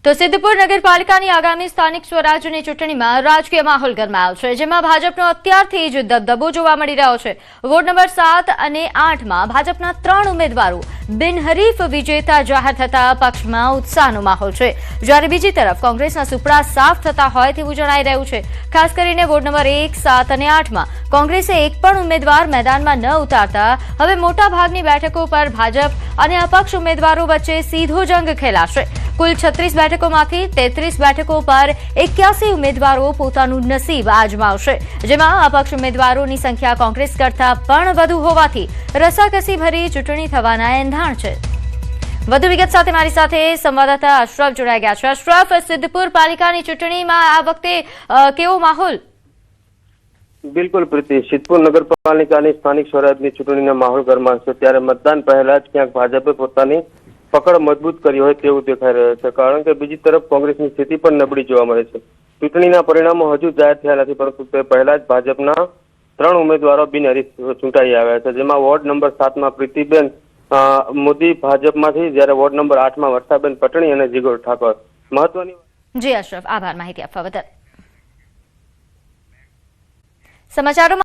તો સિદ્ધપુર નગરપાલિકાની આગામી સ્થાનિક સ્વરાજ્યની ચૂંટણીમાં રાજકીય માહોલ ગરમાયો છે, જેમાં ભાજપનો અત્યારથી જ દબદબો જોવા મળી રહ્યો છે। વોર્ડ નંબર 7 અને 8માં ભાજપના 3 ઉમેદવારો બિનહરીફ વિજેતા જાહેર થતા પક્ષમાં ઉત્સાહનો માહોલ છે, જ્યારે બીજી તરફ કોંગ્રેસના સુપડા સાફ થતા હોય તેવું જણાઈ રહ્યું છે। ખાસ કરીને વોર્ડ નંબર 1, 7 અને 8માં કોંગ્રેસે એક પણ ઉમેદવાર મેદાનમાં ન ઉતારતા હવે મોટાભાગની બેઠકો પર ભાજપ અને અપક્ષ ઉમેદવારો વચ્ચે સીધો જંગ ખેલાશે। કુલ 36 બેઠકોમાંથી 33 બેઠકો પર 81 ઉમેદવારો પોતાનું નસીબ આજમાવશે, જેમાં અપક્ષ ઉમેદવારોની સંખ્યા કોંગ્રેસ કરતાં પણ વધુ હોવાથી રસાકસી ભરી ચૂંટણી થવાના એંધાણ છે। વધુ વિગત સાથે મારી સાથે સંવાદદાતા અશરફ જોડાઈ ગયા છે। અશરફ, સિદ્ધપુર પાલિકાની ચૂંટણીમાં આ વખતે કેવો માહોલ? બિલકુલ પ્રીતિ, સિદ્ધપુર નગરપાલિકાની સ્થાનિક સ્વરાજની ચૂંટણીનો માહોલ ગરમાશે, ત્યારે મતદાન પહેલા જ ક્યાંક ભાજપે પોતાની પકડ મજબૂત કરી હોય તેવું દેખાઈ રહ્યું છે, કારણ કે બીજી તરફ કોંગ્રેસની સ્થિતિ પણ નબળી જોવા મળે છે। ચૂંટણીના પરિણામો હજુ જાહેર થયા નથી, પરંતુ તે પહેલા જ ભાજપના 3 ઉમેદવારો બિનહરીફ ચૂંટાઈ આવ્યા છે, જેમાં વોર્ડ નંબર 7માં પ્રીતિબેન મોદી ભાજપમાંથી, જ્યારે વોર્ડ નંબર 8માં વર્ષાબેન પટણી અને જીગર ઠાકોર મહત્વની। જી અશરફ, આભાર માહિતી આપવા બદલ। સમાચારોમાં